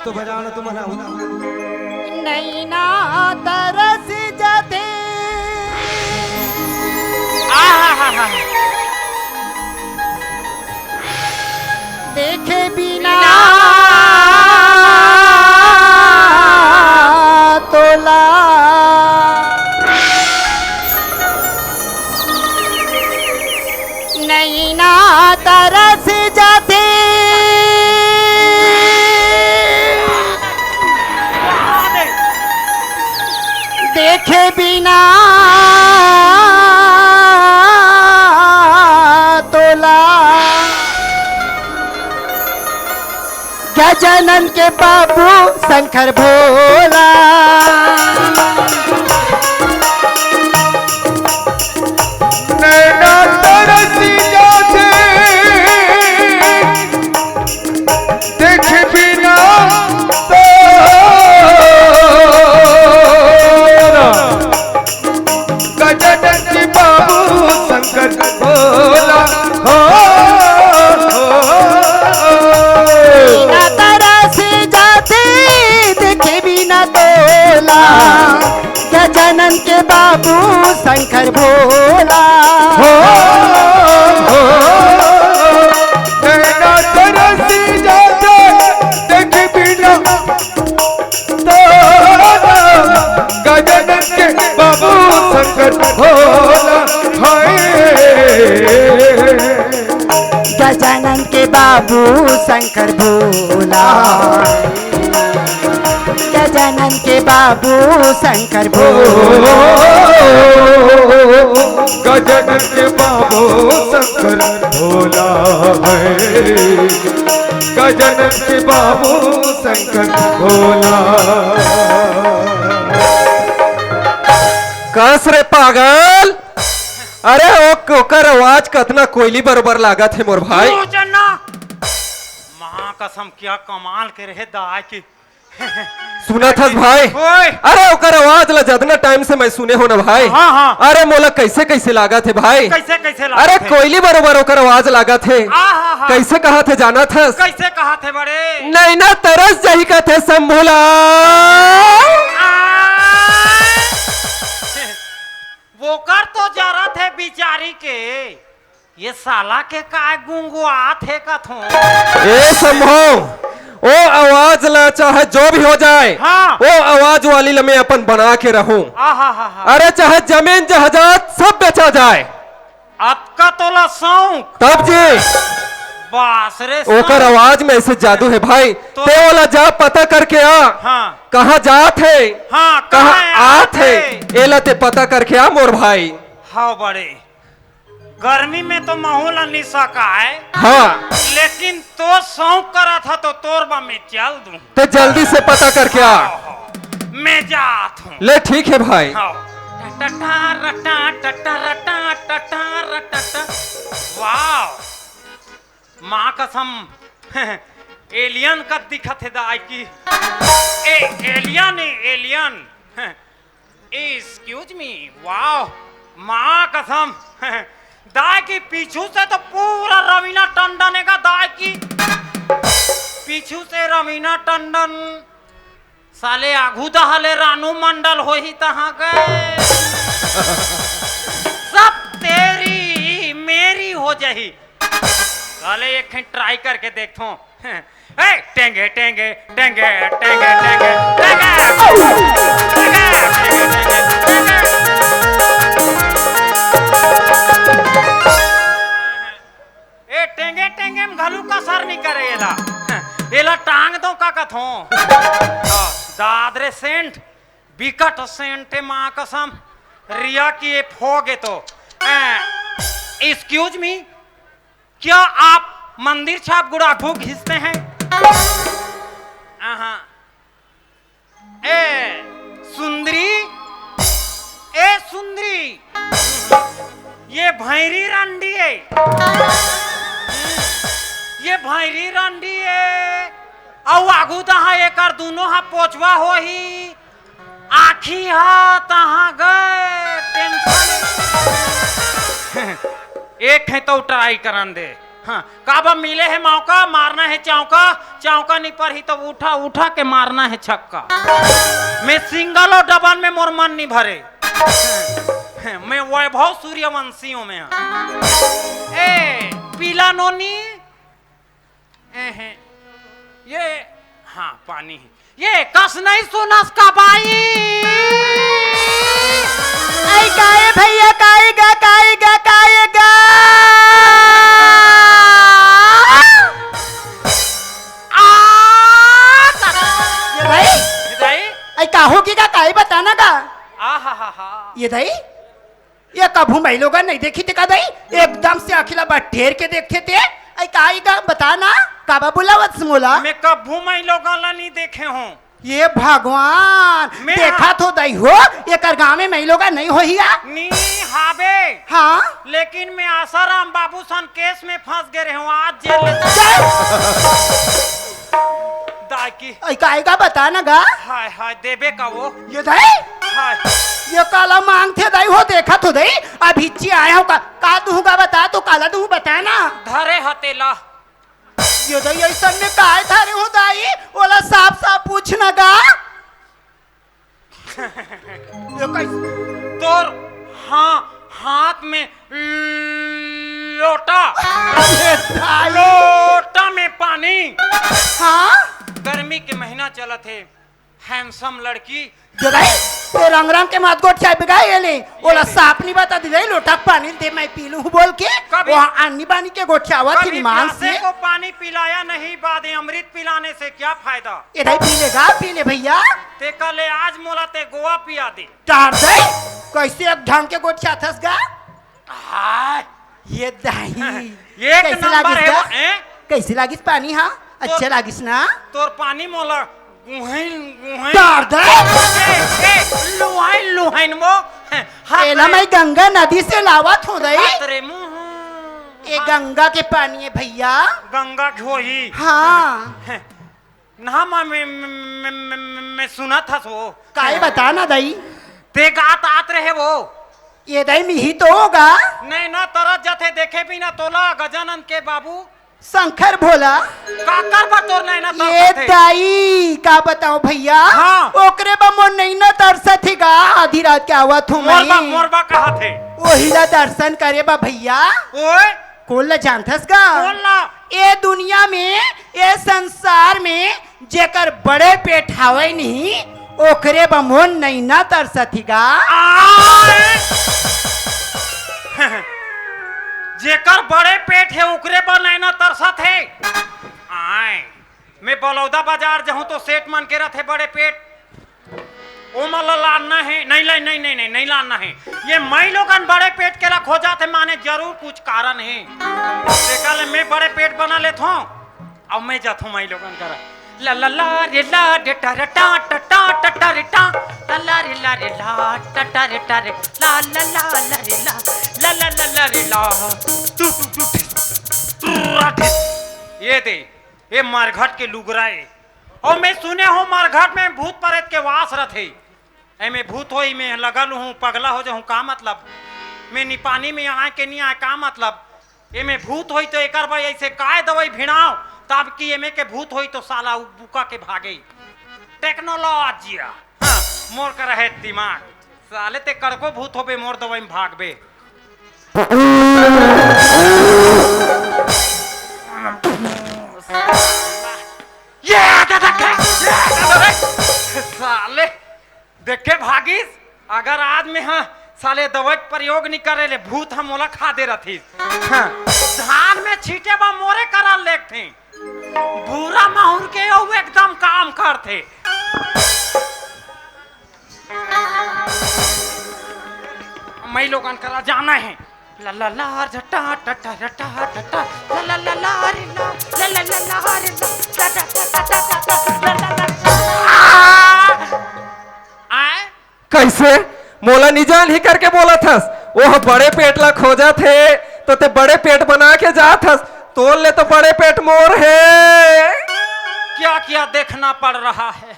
तो बजाना तुम्हाला नैना तरस जाते देखे बिना तोला नैना तरस जाते देखे बिना तोला गजानन के बाबू शंकर भोला नैना तरस जाते देखे बिना गजानन के बाबू शंकर भोला हो बिना तरस जाते देखे बिना तोला गजानन के बाबू शंकर भोला हो नैना तरस जाते देखे बिना गजानन के बाबू शंकर भोला गजानन के बाबू शंकर भोला गजानन के बाबू शंकर भोला गजानन के बाबू शंकर भोला है गजानन के बाबू शंकर भोला कस रे पागल। अरे ओकर आवाज कतना कोयली बरोबर लागत है मोर भाई। माँ कसम क्या कमाल के रहे दाई की सुना था भाई। अरे ओकर आवाज ला जतना टाइम से मैं सुने हो ना भाई। हाँ, हाँ। अरे मोला कैसे कैसे लागत है भाई। कैसे कैसे लागत अरे है? कोयली बरोबर ओकर आवाज लागत है। हाँ। कैसे कहा थे जाना था कैसे कहा थे बड़े नैना तरस जही का थे संभोला। वो कर तो जरा थे बिचारी के ये साला के काय गुंगुआ थे कथो ए संभो ओ आवाज ला चाहे जो भी हो जाए। हाँ। वो आवाज वाली ला मैं अपन बना के रहूं। अरे चाहे जमीन जहाजात सब बेचा जाए आपका तोला सौंक तब जी बास रे ओकर आवाज में ऐसे जादू है भाई। तो- ते वाला जा पता करके आ। हाँ कहाँ जात है हाँ कहाँ आत है थे? एला ते पता करके आ मोर भाई। हाँ बड़े गर्मी में तो माहौल निशा का है हाँ लेकिन तो शौक करा था तो तोरबा में चल दूं ते जल्दी से पता करके आ। मैं जात हूँ ले ठीक है भाई। हाँ। टटा रटा टटा रटा टटा रटा वाह माँ कसम एलियन का दिखत है दाई की एलियन एक्सक्यूज मी वाह माँ कसम दाई की पीछू से तो पूरा रवीना टंडन का दाई की पीछू से रवीना टंडन साले आघू दहले रानू मंडल हो ही तहाँ गए सब तेरी मेरी हो जाही साले एक ट्राई करके देखो टेंगे टेंगे टेंगे टेंगे टेंगे टेंगे टेंगे में घलू का सर नहीं करे एला टांग दो का कथो दादरे सेंट बिकट सेंट माँ कसम रिया की ये फोगे तो एक्सक्यूज मी क्या आप मंदिर छाप गुड़ाखू घिसते हैं ए सुंदरी ये भैरी रंडी है ये भैरी रंडी है औ आगू तहा एकर दोनों हा पोछवा हो ही आखी हा तहा गए टेंशन एक है तो ट्राई करन दे हाँ काबा मिले है मौका मारना है चौका चौका नहीं पर ही तो उठा उठा के मारना है छक्का। मैं सिंगल और डबल में मोर मन नहीं भरे। मैं वैभव सूर्यवंशियों में ए पीला नोनी ये हाँ पानी है ये कस नहीं सुनस का बाई आई काए भैया काएगा काएगा काएगा ये भाई आई काहो की का काए बताना का ये दाई ये कभू महिलों का नहीं देखी थी का दाई एकदम से अखिला बात ठेर के देखते थे आई काएगा बताना काबा बुलावत मोला मैं कभू महिलों का नहीं देखे हूँ ये भगवान देखा तो दई हो ये कर गाँव में महिलों का नहीं हो हिया नी हाबे हाँ लेकिन मैं आसाराम बाबू सन केस में फंस गए हूँ आज जेल में दाकी काएगा बताना गा हाय हाय देबे का वो ये दाई हाय ये काला मांगते दाई हो देखा तो दई अभी ची आया हो का दूंगा बता तो काला दूं बताना धरे हतेला ये दाई ऐसा में काय थारे हो दाई ओला साफ साफ पूछना गा ये कैसे तोर हाँ हाथ में लोटा लोटा में पानी हाँ गर्मी के महीना चला थे हैंडसम लड़की ते रंग रंग के मात गोट चाय बिगाए ये ले ओला साफ नहीं बता दी लोटा पानी दे मैं पी लूं बोल के वहाँ अन्नी बानी के गोट चावा थी मान से को पानी पिलाया नहीं बाद अमृत पिलाने से क्या फायदा इधर पी लेगा पी ले भैया ते कल आज मोला ते गोवा पिया दे टार दे कैसे एक ढंग के गोट चाथस गा हाय ये दाई एक नंबर है कैसे लागिस पानी हाँ अच्छा लागिस ना तोर पानी मोला गुहैन गुहैन टार दे लुहाइन लुहाइन वो एला मैं गंगा नदी से लावत हूँ दई तेरे मुंह ये गंगा के पानी है भैया गंगा घोही हाँ ना मैं सुना था सो काहे बताना दई ते गात आत रहे वो ये दई मिही तो होगा नहीं ना तरस जथे देखे भी ना तोला गजानंद के बाबू शंकर भोला काकर बतोर नहीं ना ये दाई का बताओ भैया हाँ। ओकरे बमो नहीं ना दर्शन थी गा आधी रात के आवत हूँ मोरबा मोरबा कहा थे वही ला दर्शन करे बा भैया ओए कौन ला जानथस गा कौन ला ये दुनिया में ये संसार में जेकर बड़े पेट हावे नहीं ओकरे बमो नहीं ना दर्शन गा जेकर बड़े पेट है उकरे पर नैना तरसत है आए मैं बलौदा बाजार जाऊं तो सेठ मन के रथे बड़े पेट ओ मला लाना है नहीं नहीं लाना है ये मैं लोगन बड़े पेट के रख हो जाते माने जरूर कुछ कारण है देखा मैं बड़े पेट बना लेता हूँ अब मैं जाता हूँ मैं लोगन कर ला ला ला रे ला रे टा रे टा टा टा टा टा रे टा ला रे ला रे ला टा टा रे टा रे ला ला ला ला रे ला ला ला ला ला रे ला ये दे ये मारघाट के लुगराए और मैं सुने हूँ मारघाट में भूत प्रेत के वास रथे ऐ मैं भूत होई मैं लगल हूँ पगला हो जाऊँ का मतलब मैं नी पानी में आए के नहीं आए का मतलब ये मैं भूत होई तो एक भाई ऐसे काय दवाई भिड़ाओ तब की एमे के भूत होई तो साला बुका के भागे टेक्नोलॉजिया हाँ, मोर का रहे दिमाग साले ते कड़को भूत होबे मोर दवाई में भागबे ये साले देखे भागीस अगर आज में हाँ साले दवाई प्रयोग नहीं करे ले भूत हम मोला खा दे रही हाँ, धान में छीटे बा मोरे करा लेक थे बुरा माहौल के वो एकदम काम करते मैं लोगन करा जाना है ला ला ला झटा टटा टटा टटा ला ला ला ला रे ला ला ला ला रे ला टा टा टा ला ला आए कैसे मोला निजान ही करके बोला थस वो बड़े पेट ला खोजा थे तो ते बड़े पेट बना के जा थस तोल ले तो बड़े पेट मोर है क्या क्या देखना पड़ रहा है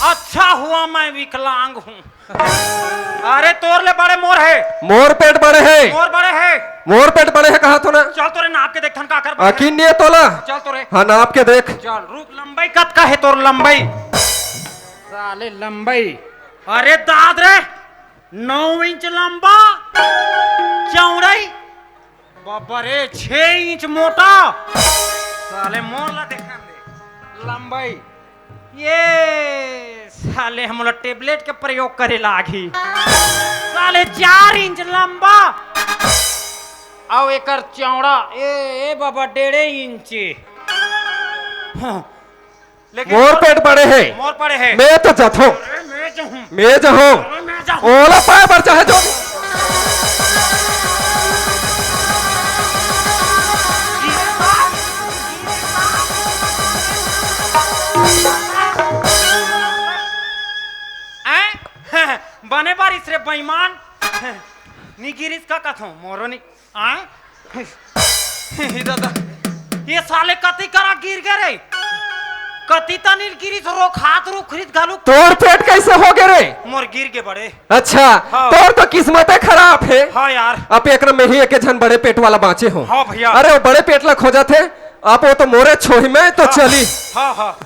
अच्छा हुआ मैं विकलांग हूँ अरे तोर ले बड़े मोर है। मोर पेट बड़े है। मोर बड़े है। मोर पेट बड़े है कहा तो ना। चल तोरे नाप के देख थन का कर। अकीन नहीं है तोला। चल तोरे। हाँ नाप के देख। चल रुक, लंबाई कत का है तोर लंबाई? साले लंबाई, अरे दाद रे 9 इंच लंबा, चौड़ाई बाबा रे 6 इंच मोटा। साले मोर ला देखा दे लंबाई। ये साले हम लोग टेबलेट के प्रयोग करे लागी। साले 4 इंच लंबा और एकर चौड़ा ए बाबा 1.5 इंच। हाँ, लेकिन मोर पेट बड़े है। मोर पड़े है। मैं तो जाथो। अरे मैं जो हूँ। मैं जो हूँ। अरे मैं जो हूँ। ओला पाए पर चाहे जो। बने बारिश रे बेईमान। निगिरिस का कथो मोरो नि दादा ये साले कति करा गिर गए रे। कति तनिल गिरिस रोक हाथ रो खरीद घालू। तोर पेट कैसे हो गए रे? मोर गिर के बड़े। अच्छा हाँ। तोर तो किस्मत खराब है। हाँ यार। अब एक में ही एक झन बड़े पेट वाला बाँचे हो। हाँ भैया। अरे वो बड़े पेट ला खोजा थे। आप वो तो मोरे छोही में तो चली। हाँ हाँ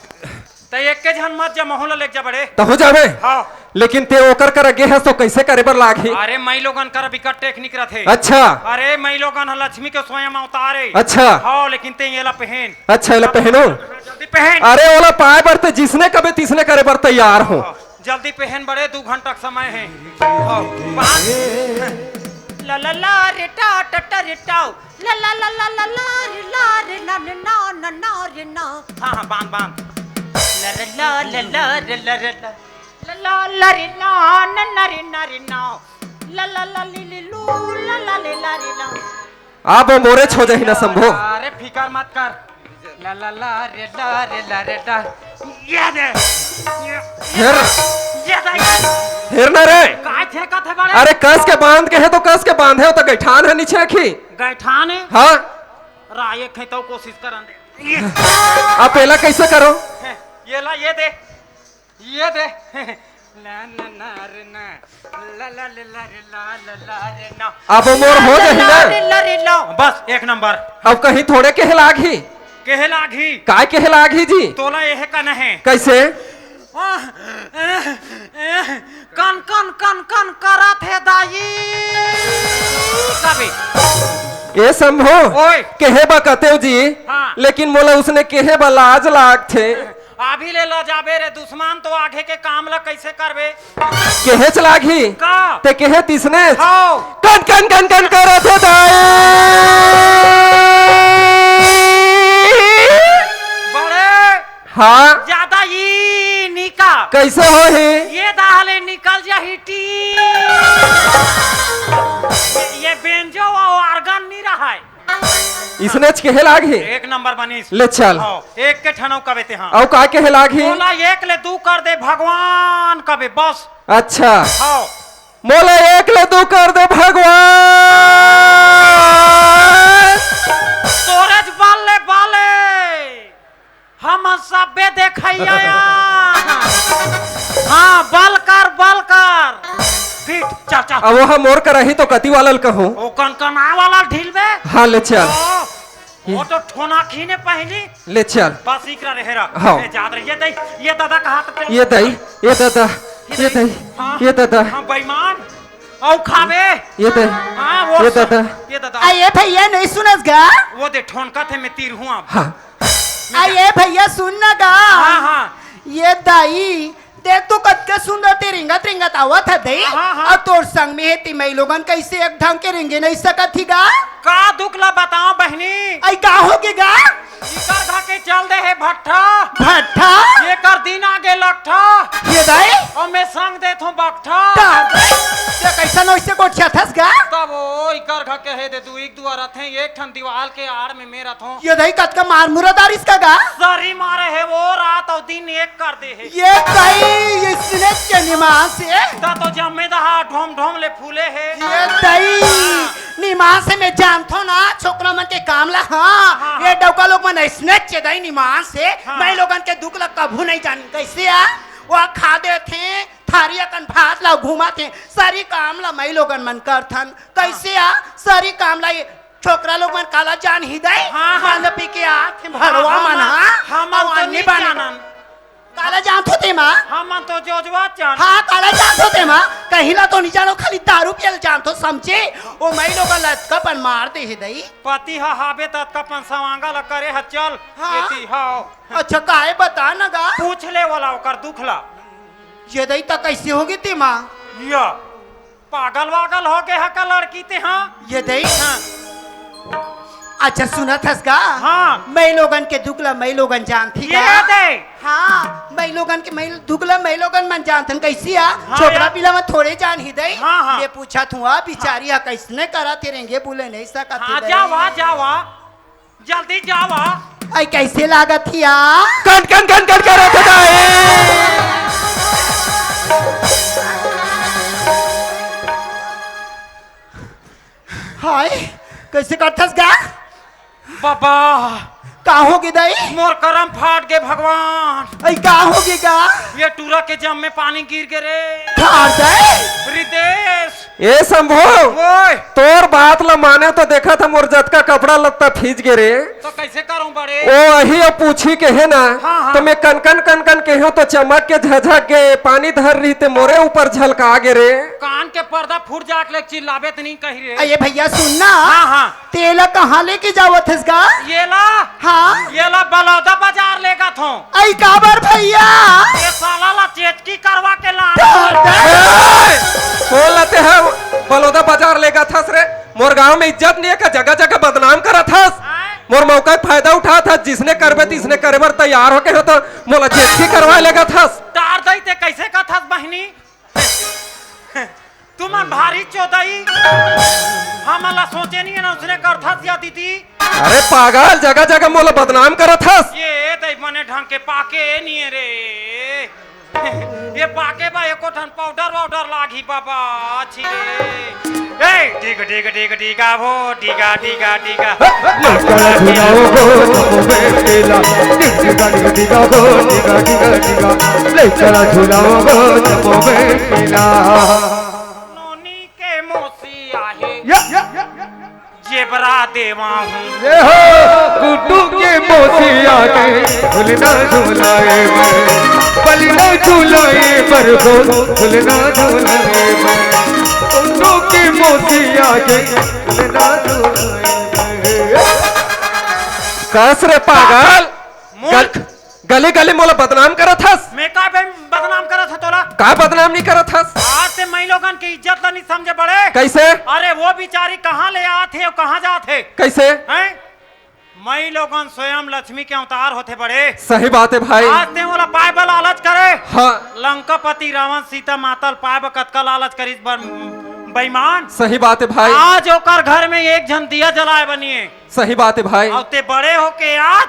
तो एक के झन मत जा महूला लेके जा बड़े। तो हो जावे। हाँ लेकिन ते ओकर कर गे है तो कैसे करे बर लागी? अरे मई लोगन कर विकट टेक्निक रथे। अच्छा अरे मई लोगन ह लक्ष्मी के स्वयं अवतारे। अच्छा। हाँ लेकिन ते ये ला पहन। अच्छा ये पहनो। जल्दी पहन। अरे ओला पाए बर ते जिसने कभी तिसने करे बर तैयार हो। जल्दी पहन बड़े 2 घंटा का समय है। ला ला ला रे टा टा टा रे टाओ ला ला ला ला ला ला रे ला रे ना ना ना ना रे ना। हाँ हाँ बांध बांध। ला ला ला ला रे ला रे ला ला ला ला रे ना ना ना रे ना रे ना ला ला ला ली ली लू ला ला ले ला रे ला। आप वो मोरे छो जाही ना संभो। अरे फिकर मत कर। ला ला ला रे ला रे ला रे ला। ये दे हेर ये दे हेर ना रे। काय थे का थे बड़े। अरे कस के बांध के है तो कस के बांधे हो तो गैठान है नीचे की। गैठान है। हाँ राये खे तो कोशिश करन दे। आप पहला कैसे करो? ये ला ये दे ला ना ना रे ना ला ला ले ला रे ला ला ला रे ना। अब वो मोर हो जाही ना। ला रे ला बस 1 नंबर। अब कहीं थोड़े के लागी। केहे लागी काय के लागी जी? तोला यह का नहीं कैसे? कन कन कन कन करा थे दाई कभी। ये संभो ओए। केहे बा कतेव जी। हाँ। लेकिन मोला उसने केहे बा लाज लाग थे। अभी ले ला जाबे रे दुश्मन तो आगे के काम ला कैसे करबे। केहे चलागी का ते केहे तिसने हाँ कन कन कन कन करा थे दाई। बड़े हाँ ज्यादा ही निका कैसे हो ही? ये दाहले निकल जा हिटी। ये बेंजो और आर्गन नहीं रहा है। इसने केहे लागी। 1 नंबर बनीस। ले चल। हाँ, एक के ठनौ कबे ते हाँ। और काय केहे लागी? बोला 1 ले 2 कर दे भगवान कबे बस। अच्छा हाँ मोला 1 ले 2 कर दे भगवान। सूरज बाले बाले हम सबे देखैया। हाँ बल कर फिट चल चल। अब वह मोर करही तो कति वालल कहूँ। ओ कनकना वाला ढील बे। हाँ ले चल। वो तो ठोना खीने पहली ले चल। बस इकरा रहेरा। हाँ। याद रही ये दादा का हाथ ये दई ये दादा ये दई ये दादा हाँ बेईमान औ खावे ये दई हाँ वो ये दादा। ये दादा आइए भैया नहीं सुनस गा। वो दे ठोनका थे मैं तीर हुआ। हाँ आइए भैया सुनना गा। हाँ हाँ ये दाई देख तो कद के सुंदर ते रिंगत रिंगत आवत है दई। हाँ, हाँ। और तोर संग में है तिमई लोगन कैसे एक ढंग के रिंगे नहीं सकत थी गा। का दुख ला बताओ बहनी। आई का होगे गा। इकर घा के चल दे है भट्ठा भट्ठा ये कर दिन आगे लट्ठा ये दाई और मैं संग दे थो बक्ठा। ते कैसा नोइसे को छथस गा। तब वो इकर घा के है दे 2 1 2 रथे एक ठन दीवार के आड़ में मेरा थो। ये दाई कद का मार मुरादार इसका गा। सरी मारे है वो रात और दिन एक कर दे है। ये दाई इसने के निमान से ता तो जम्मे दहा ढोम ढोम ले फूले है। ये दाई निमान से मैं जानतो ना छोकरा मन के काम ला। हाँ ये डौका लोग मन इसने चेदाई निमान से मैं लोगन के दुख ला कभू नहीं जान कैसे आ। वो खा दे थे थारी अकन भात ला घुमा थे सारी काम ला मई लोगन मन करथन कैसे आ सारी काम ला ये छोकरा लोग मन काला जान हिदाई हाँ, हाँ। मान पी के आथे भड़वा मन हम तो अन्य नहीं बन जानन काला जान होते माँ हम तो जोजवा जान हाँ काला जान होते माँ कहिला तो नहीं जानो खाली दारू पियल जान तो समझे ओ मई लोगन लटका पन मार दे हिदाई पति हा हाबे तत का पन सवांगा ल करे ह चल हाँ। एती हाओ अच्छा काहे बता ना गा पूछ ले वाला ओकर दुखला ये दई तक कैसे होगी ते माँ या पागल वागल हो गए हका लड़की ते हाँ ये दई हाँ अच्छा सुना थस गा हाँ। मई लोगन के दुगला मई लोगन जानती ये दे हाँ मई लोगन के मई दुगला मई लोगन मन जानथन कैसी आ हाँ छोकरा यार। पिला में थोड़े जान ही दई हाँ, हाँ। ये पूछा तू आ बिचारी आ कैसने करा तेरेंगे बोले नहीं सकत हाँ जावा जावा जल्दी जावा आई कैसे लागत थी आ कन कन कन कन के रख जाए हाय कैसे करथस गा बाबा का होगी दई मोर करम फाट गए भगवान आई का होगी गा ये टूरा के जम में पानी गिर गए रे खार दई रिदेश ए शंभू ओए तोर बात ल माने तो देखा था मोर जत का कपड़ा लगता फीज गे रे तो कैसे करूं बड़े ओ अही अब पूछी के है ना हाँ, हाँ। तो मैं कन कन के हो तो चमक के झझक के पानी धर रही ते मोरे ऊपर झलका गे रे कान के पर्दा फूट जाक ले चिल्लाबे तो नहीं कही रे अये भैया सुनना हाँ हाँ तेला कहाँ लेके जावत हस गा ये ला हाँ ये ला बलौदा बाजार लेगा थो आई काबर भैया ये साला ला चेचकी करवा के ला खार दई बोल लेते हैं बलौदा बाजार लेगा थस रे मोर गांव में इज्जत नहीं है का जगह जगह बदनाम करा थस मोर मौका का फायदा उठा था जिसने करबे तिसने करे बर तैयार होके हो तो मोला जेठी करवा लेगा थस तार दई ते कैसे का थस बहनी तुमन भारी चौदई हमला सोचे नहीं है ना उसने कर थस या दीदी अरे पागल जगह जगह मोला बदनाम करा थस ये दई बने ढंग के पाके नहीं है रे ये पाके बा एको ठन पाउडर वाउडर लागी बाबा अच्छी रे ए ठीक ठीक ठीक ठीक वो टीका टीका टीका लड़का झुलाओ गो नमो बेला टिका टिका टिका गो टिका टिका टिका लड़का झुलाओ गो नमो बेला नोनी के मोसी आहे या जेबरा देवा हूँ ये हो गुड्डू के मोसिया के झुलना झुलाए मैं बलिना झुलाए पर गो झुलना झुलाए मैं गुड्डू के मोसिया के झुलना झुलाए मैं कस रे पागल मूर्ख गली गली मोला बदनाम करा थस मैं का बदनाम करा था तोला का बदनाम नहीं करा थस आज से मई लोगन की इज्जत ला नहीं समझे बड़े कैसे अरे वो बेचारी कहाँ ले आते और कहाँ जाते कैसे हैं मई लोगन स्वयं लक्ष्मी के अवतार होते बड़े सही बात है भाई आज ते मोला पाए बल लालच करे हाँ लंकापति रावण सीता मातल पाए ब कतका लालच करी बेईमान सही बात है भाई आज ओकर घर में एक जन दिया जलाए बनिए सही बात है भाई और ते बड़े होके आज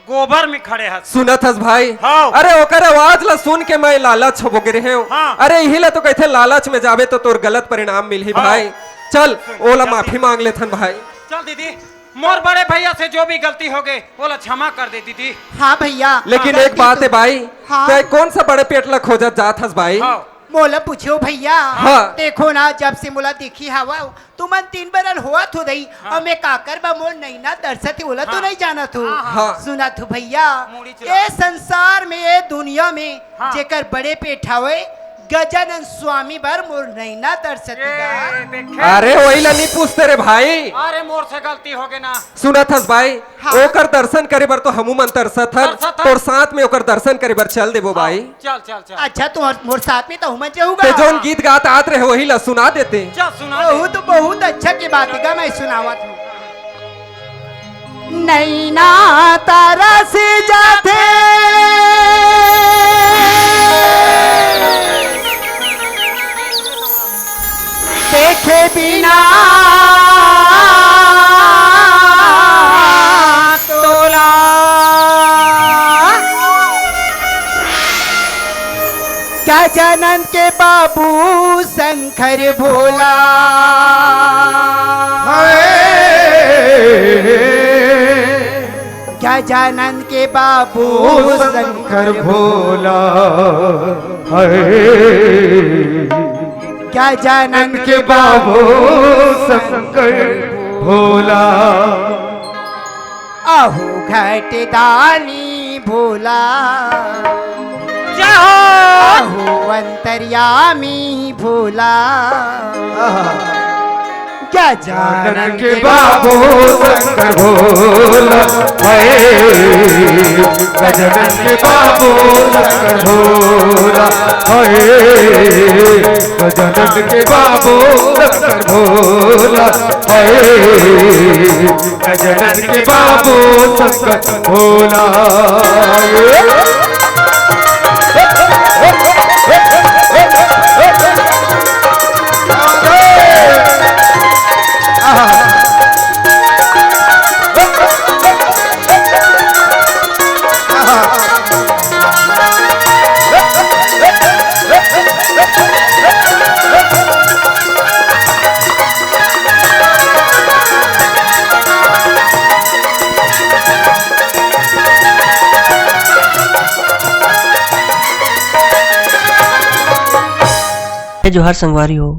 गोबर में खड़े हस सुनत हस भाई हाँ। अरे ओकर आवाज ला सुन के मैं लालच हो गिरे हूँ हाँ। अरे यही ला तो कहते लालच में जावे तो तोर गलत परिणाम मिल ही हाँ। भाई चल ओला माफी मांग लेथन भाई चल दीदी मोर बड़े भैया से जो भी गलती हो गई बोला क्षमा कर दे दीदी हाँ भैया लेकिन हाँ, एक बात है भाई हाँ। ते कौन सा बड़े पेट ला खोजत जात हस भाई हाँ मोला पूछो भैया हाँ। देखो ना जब से मोला देखी हवा तुमन 3 बरन हुआ थो दई और मैं काकर बा मोर नहीं ना दर्शत ही बोला तो नहीं जाना तू हाँ। सुना तू भैया मूड़ी चला। ये संसार में ये दुनिया में हाँ। जेकर बड़े पेट हवे गजानन स्वामी बर मोर नहीं ना दर्शत ये देखे अरे वही ला नहीं पूछते रे भाई अरे मोर से गलती हो गई ना सुनत हस भाई हाँ। ओकर दर्शन करे बर तो हमू मन तरसत हर तरसत हर। तोर साथ में ओकर दर्शन करे बर चल देबो भाई चल चल चल अच्छा तुम मोर साथ में तो हम जाऊंगा ते जोन गीत गात आत रहे वही ला सुना देते चल सुना दे बहुत बहुत अच्छा की बात है मैं सुनावत हूँ नैना तारा से जाते देखे बिना तोला गजानन के बाबू शंकर भोला गजानन के बाबू शंकर भोला है गजानन के बाबू शंकर भोला आहू घट दानी भोला जाओ आहू अंतर्यामी भोला गजानन के बाबू शंकर भोला है गजानन के बाबू शंकर भोला है गजानन के बाबू शंकर भोला है गजानन के बाबू शंकर भोला जोहार संगवारी हो।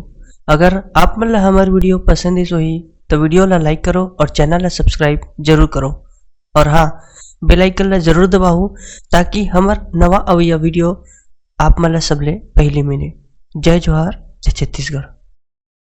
अगर आप मन ला हमार वीडियो पसंद है सोही तो वीडियो ला लाइक करो और चैनल ला सब्सक्राइब जरूर करो और हाँ बेल आइकन ला जरूर दबाओ ताकि हमार नवा अवैया वीडियो आप मन ला सबले पहले मिले। जय जोहार, जय छत्तीसगढ़।